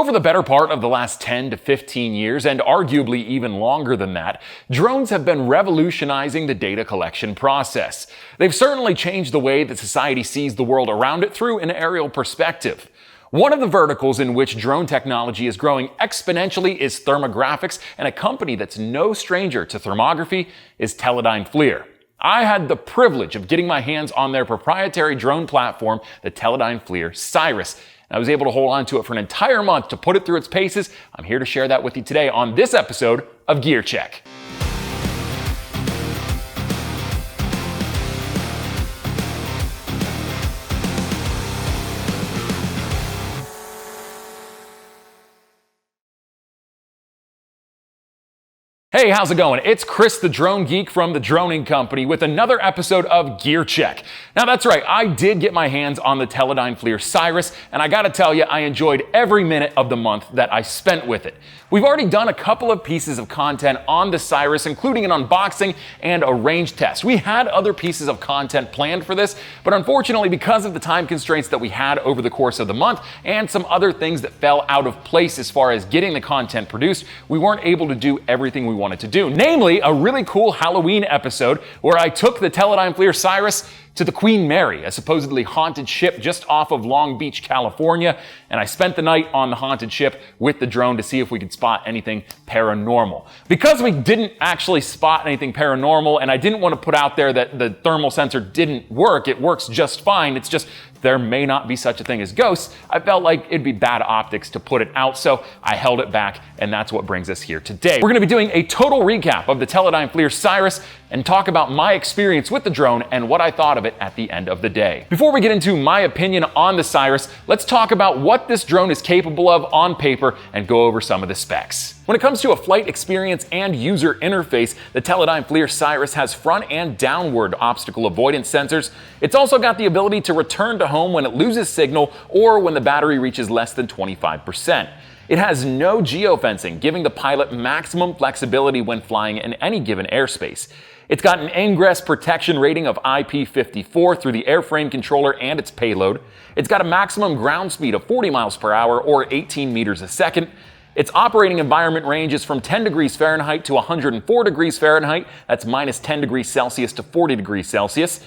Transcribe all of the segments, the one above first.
Over the better part of the last 10 to 15 years, and arguably even longer than that, drones have been revolutionizing the data collection process. They've certainly changed the way that society sees the world around it through an aerial perspective. One of the verticals in which drone technology is growing exponentially is thermographics, and a company that's no stranger to thermography is Teledyne FLIR. I had the privilege of getting my hands on their proprietary drone platform, the Teledyne FLIR SIRAS. I was able to hold on to it for an entire month to put it through its paces. I'm here to share that with you today on this episode of Gear Check. Hey, how's it going? It's Chris the Drone Geek from the Droning Company with another episode of Gear Check. Now that's right, I did get my hands on the Teledyne FLIR SIRAS, and I gotta tell you, I enjoyed every minute of the month that I spent with it. We've already done a couple of pieces of content on the SIRAS, including an unboxing and a range test. We had other pieces of content planned for this, but unfortunately, because of the time constraints that we had over the course of the month and some other things that fell out of place as far as getting the content produced, we weren't able to do everything we wanted to do. Namely, a really cool Halloween episode where I took the Teledyne FLIR SIRAS to the Queen Mary, a supposedly haunted ship just off of Long Beach, California, and I spent the night on the haunted ship with the drone to see if we could spot anything paranormal. Because we didn't actually spot anything paranormal, and I didn't want to put out there that the thermal sensor didn't work, it works just fine, it's just there may not be such a thing as ghosts, I felt like it'd be bad optics to put it out, so I held it back, and that's what brings us here today. We're going to be doing a total recap of the Teledyne FLIR SIRAS and talk about my experience with the drone and what I thought of it at the end of the day. Before we get into my opinion on the SIRAS, let's talk about what this drone is capable of on paper and go over some of the specs. When it comes to a flight experience and user interface, the Teledyne FLIR SIRAS has front and downward obstacle avoidance sensors. It's also got the ability to return to home when it loses signal or when the battery reaches less than 25%. It has no geofencing, giving the pilot maximum flexibility when flying in any given airspace. It's got an ingress protection rating of IP54 through the airframe controller and its payload. It's got a maximum ground speed of 40 miles per hour or 18 meters a second. Its operating environment ranges from 10 degrees Fahrenheit to 104 degrees Fahrenheit. That's minus 10 degrees Celsius to 40 degrees Celsius.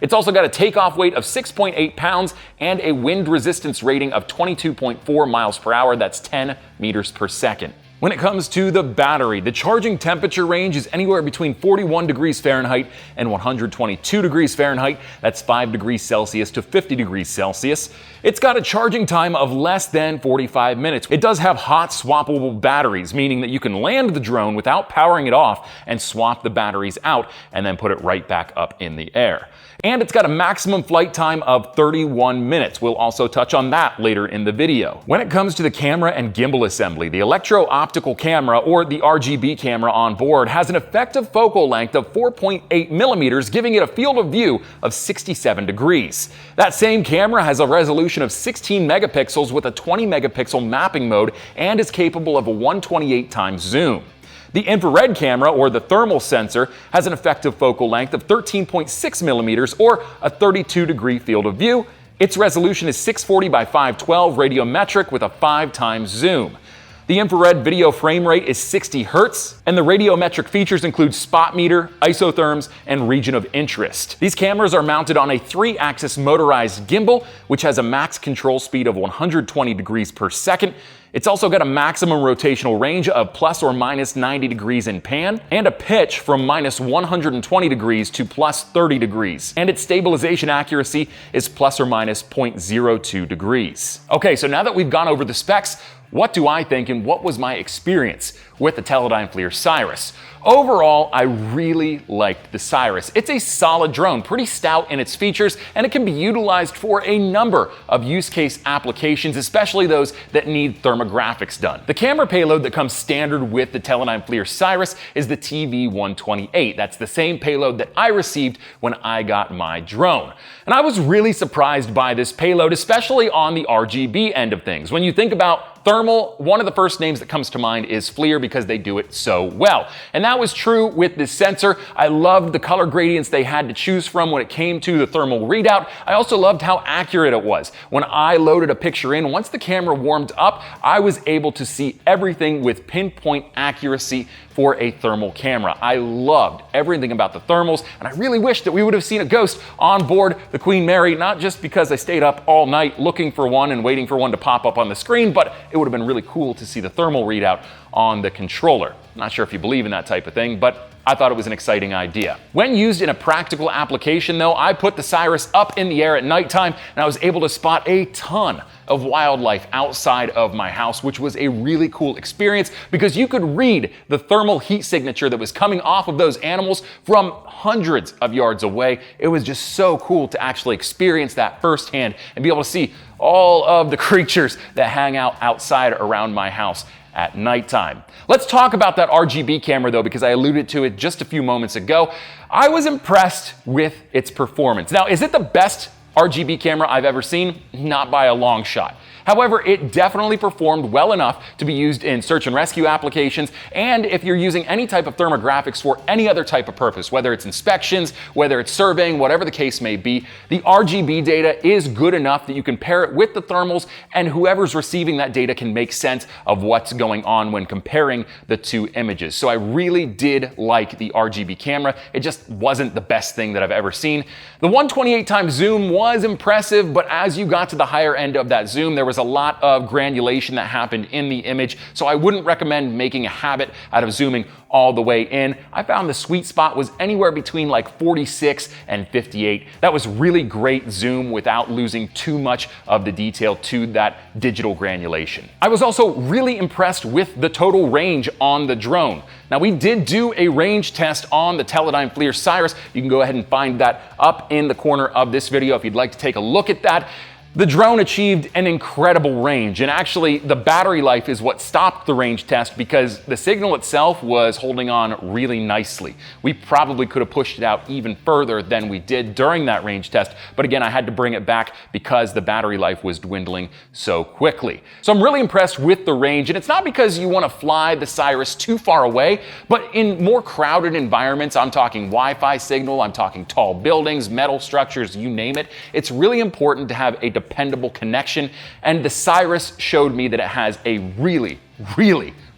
It's also got a takeoff weight of 6.8 pounds and a wind resistance rating of 22.4 miles per hour. That's 10 meters per second. When it comes to the battery, the charging temperature range is anywhere between 41 degrees Fahrenheit and 122 degrees Fahrenheit. That's 5 degrees Celsius to 50 degrees Celsius. It's got a charging time of less than 45 minutes. It does have hot swappable batteries, meaning that you can land the drone without powering it off and swap the batteries out and then put it right back up in the air. And it's got a maximum flight time of 31 minutes. We'll also touch on that later in the video. When it comes to the camera and gimbal assembly, the electro-optical camera, or the RGB camera on board, has an effective focal length of 4.8 millimeters, giving it a field of view of 67 degrees. That same camera has a resolution of 16 megapixels with a 20 megapixel mapping mode and is capable of a 128 times zoom. The infrared camera, or the thermal sensor, has an effective focal length of 13.6 millimeters or a 32 degree field of view. Its resolution is 640 by 512 radiometric with a 5 times zoom. The infrared video frame rate is 60 Hz, and the radiometric features include spot meter, isotherms, and region of interest. These cameras are mounted on a 3-axis motorized gimbal, which has a max control speed of 120 degrees per second. It's also got a maximum rotational range of plus or minus 90 degrees in pan, and a pitch from minus 120 degrees to plus 30 degrees. And its stabilization accuracy is plus or minus 0.02 degrees. Okay, so now that we've gone over the specs, what do I think and what was my experience with the Teledyne FLIR SIRAS? Overall, I really liked the SIRAS. It's a solid drone, pretty stout in its features, and it can be utilized for a number of use case applications, especially those that need thermographics done. The camera payload that comes standard with the Teledyne FLIR SIRAS is the TV-128. That's the same payload that I received when I got my drone. And I was really surprised by this payload, especially on the RGB end of things. When you think about thermal, one of the first names that comes to mind is FLIR because they do it so well. And that was true with this sensor. I loved the color gradients they had to choose from when it came to the thermal readout. I also loved how accurate it was. When I loaded a picture in, once the camera warmed up, I was able to see everything with pinpoint accuracy for a thermal camera. I loved everything about the thermals, and I really wish that we would have seen a ghost on board the Queen Mary, not just because I stayed up all night looking for one and waiting for one to pop up on the screen, but it would have been really cool to see the thermal readout on the controller. Not sure if you believe in that type of thing, but I thought it was an exciting idea. When used in a practical application though, I put the Siras up in the air at nighttime and I was able to spot a ton of wildlife outside of my house, which was a really cool experience because you could read the thermal heat signature that was coming off of those animals from hundreds of yards away. It was just so cool to actually experience that firsthand and be able to see all of the creatures that hang out outside around my house at nighttime. Let's talk about that RGB camera though, because I alluded to it just a few moments ago. I was impressed with its performance. Now, is it the best RGB camera I've ever seen? Not by a long shot. However, it definitely performed well enough to be used in search and rescue applications, and if you're using any type of thermographics for any other type of purpose, whether it's inspections, whether it's surveying, whatever the case may be, the RGB data is good enough that you can pair it with the thermals, and whoever's receiving that data can make sense of what's going on when comparing the two images. So I really did like the RGB camera. It just wasn't the best thing that I've ever seen. The 128 times zoom was impressive, but as you got to the higher end of that zoom, there was a lot of granulation that happened in the image, so I wouldn't recommend making a habit out of zooming all the way in. I found the sweet spot was anywhere between like 46 and 58. That was really great zoom without losing too much of the detail to that digital granulation. I was also really impressed with the total range on the drone. Now, we did do a range test on the Teledyne FLIR SIRAS. You can go ahead and find that up in the corner of this video if you'd like to take a look at that. The drone achieved an incredible range, and actually the battery life is what stopped the range test because the signal itself was holding on really nicely. We probably could have pushed it out even further than we did during that range test, but again, I had to bring it back because the battery life was dwindling so quickly. So I'm really impressed with the range, and it's not because you want to fly the Siras too far away, but in more crowded environments, I'm talking Wi-Fi signal, I'm talking tall buildings, metal structures, you name it, it's really important to have a dependable connection, and the Siras showed me that it has a really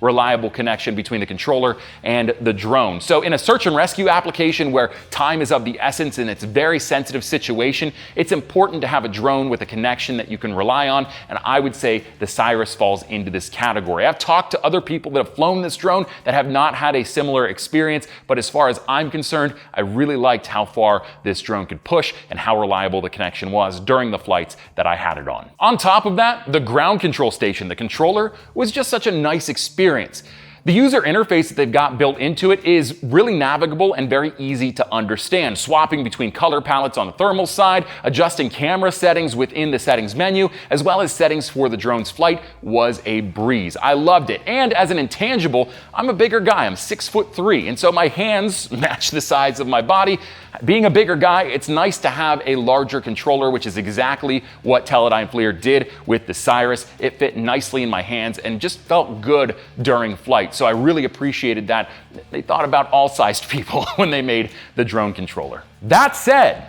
reliable connection between the controller and the drone. So in a search and rescue application where time is of the essence and it's a very sensitive situation, it's important to have a drone with a connection that you can rely on, and I would say the Siras falls into this category. I've talked to other people that have flown this drone that have not had a similar experience, but as far as I'm concerned, I really liked how far this drone could push and how reliable the connection was during the flights that I had it on. On top of that, the ground control station, the controller, was just such a nice experience. The user interface that they've got built into it is really navigable and very easy to understand. Swapping between color palettes on the thermal side, adjusting camera settings within the settings menu, as well as settings for the drone's flight was a breeze. I loved it. And as an intangible, I'm a bigger guy. I'm 6'3", and so my hands match the size of my body. Being a bigger guy, it's nice to have a larger controller, which is exactly what Teledyne FLIR did with the Siras. It fit nicely in my hands and just felt good during flight. So I really appreciated that. They thought about all sized people when they made the drone controller. That said,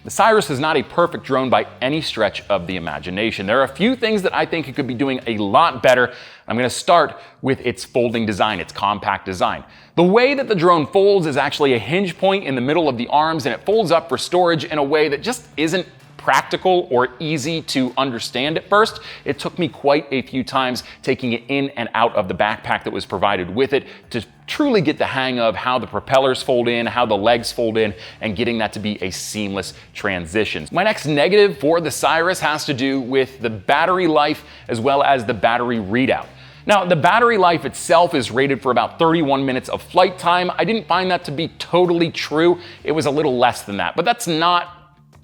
the Siras is not a perfect drone by any stretch of the imagination. There are a few things that I think it could be doing a lot better. I'm going to start with its folding design, its compact design. The way that the drone folds is actually a hinge point in the middle of the arms, and it folds up for storage in a way that just isn't practical or easy to understand at first. It took me quite a few times taking it in and out of the backpack that was provided with it to truly get the hang of how the propellers fold in, how the legs fold in, and getting that to be a seamless transition. My next negative for the Siras has to do with the battery life as well as the battery readout. Now, the battery life itself is rated for about 31 minutes of flight time. I didn't find that to be totally true. It was a little less than that, but that's not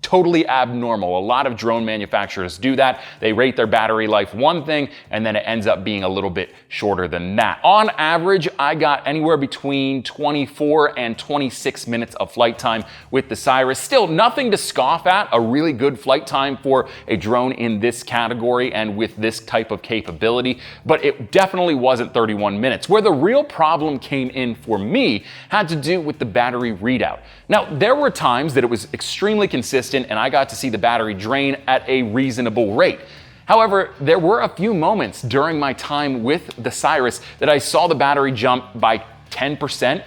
totally abnormal. A lot of drone manufacturers do that. They rate their battery life one thing, and then it ends up being a little bit shorter than that. On average, I got anywhere between 24 and 26 minutes of flight time with the Cirrus. Still nothing to scoff at, a really good flight time for a drone in this category and with this type of capability, but it definitely wasn't 31 minutes. Where the real problem came in for me had to do with the battery readout. Now, there were times that it was extremely consistent and I got to see the battery drain at a reasonable rate. However, there were a few moments during my time with the Cirrus that I saw the battery jump by 10%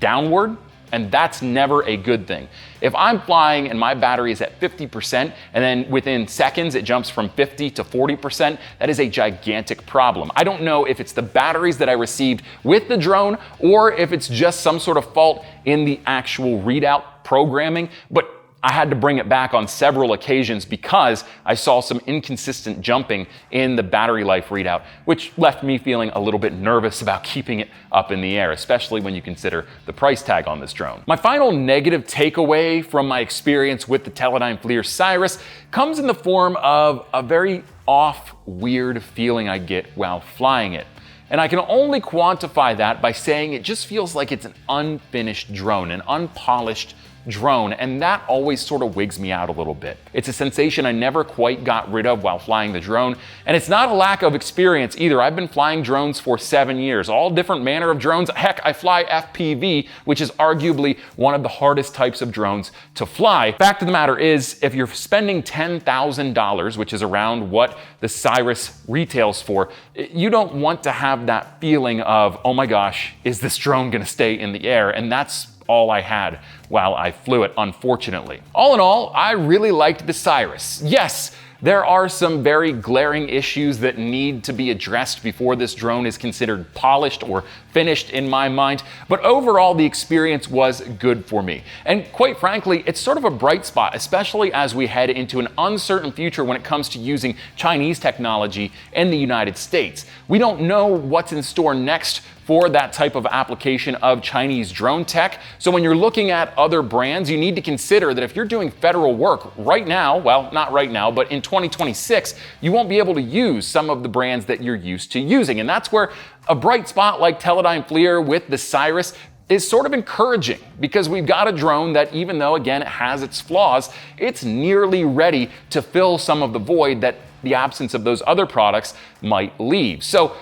downward, and that's never a good thing. If I'm flying and my battery is at 50% and then within seconds it jumps from 50 to 40%, that is a gigantic problem. I don't know if it's the batteries that I received with the drone or if it's just some sort of fault in the actual readout programming, but I had to bring it back on several occasions because I saw some inconsistent jumping in the battery life readout, which left me feeling a little bit nervous about keeping it up in the air, especially when you consider the price tag on this drone. My final negative takeaway from my experience with the Teledyne FLIR SIRAS comes in the form of a very off, weird feeling I get while flying it. And I can only quantify that by saying it just feels like it's an unfinished drone, an unpolished drone, and that always sort of wigs me out a little bit. It's a sensation I never quite got rid of while flying the drone, and it's not a lack of experience either. I've been flying drones for 7 years, all different manner of drones. Heck, I fly FPV, which is arguably one of the hardest types of drones to fly. Fact of the matter is, if you're spending $10,000, which is around what the Cirrus retails for, you don't want to have that feeling of, oh my gosh, is this drone gonna stay in the air? And that's all I had while I flew it, unfortunately. All in all, I really liked the Cirrus. Yes, there are some very glaring issues that need to be addressed before this drone is considered polished or finished in my mind, but overall the experience was good for me. And quite frankly, it's sort of a bright spot, especially as we head into an uncertain future when it comes to using Chinese technology in the United States. We don't know what's in store next for that type of application of Chinese drone tech. So when you're looking at other brands, you need to consider that if you're doing federal work right now, well, not right now, but in 2026, you won't be able to use some of the brands that you're used to using. And that's where a bright spot like Teledyne FLIR with the Cirrus is sort of encouraging, because we've got a drone that, even though again it has its flaws, it's nearly ready to fill some of the void that the absence of those other products might leave. So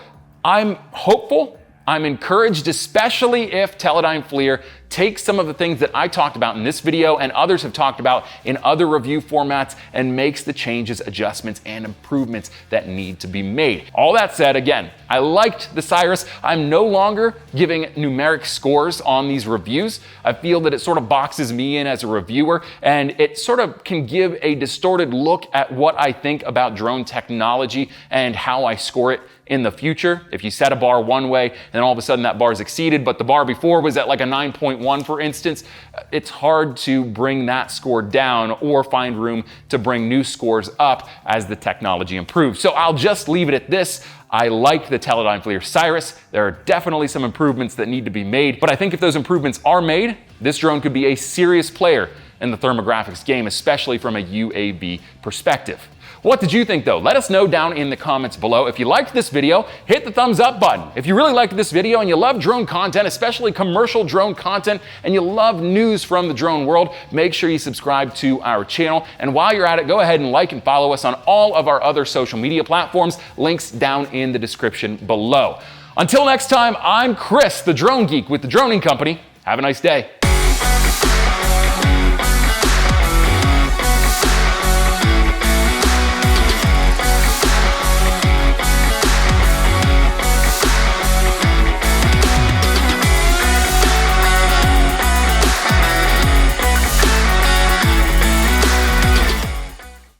I'm hopeful, I'm encouraged, especially if Teledyne FLIR takes some of the things that I talked about in this video and others have talked about in other review formats and makes the changes, adjustments, and improvements that need to be made. All that said, again, I liked the Cirrus. I'm no longer giving numeric scores on these reviews. I feel that it sort of boxes me in as a reviewer, and it sort of can give a distorted look at what I think about drone technology and how I score it in the future. If you set a bar one way and all of a sudden that bar is exceeded, but the bar before was at like a 9.1, for instance, it's hard to bring that score down or find room to bring new scores up as the technology improves. So I'll just leave it at this. I like the Teledyne FLIR SIRAS. There are definitely some improvements that need to be made, but I think if those improvements are made, this drone could be a serious player in the thermographics game, especially from a UAV perspective. What did you think though? Let us know down in the comments below. If you liked this video, hit the thumbs up button. If you really liked this video and you love drone content, especially commercial drone content, and you love news from the drone world, make sure you subscribe to our channel. And while you're at it, go ahead and like and follow us on all of our other social media platforms. Links down in the description below. Until next time, I'm Chris, the Drone Geek with the Droning Company. Have a nice day.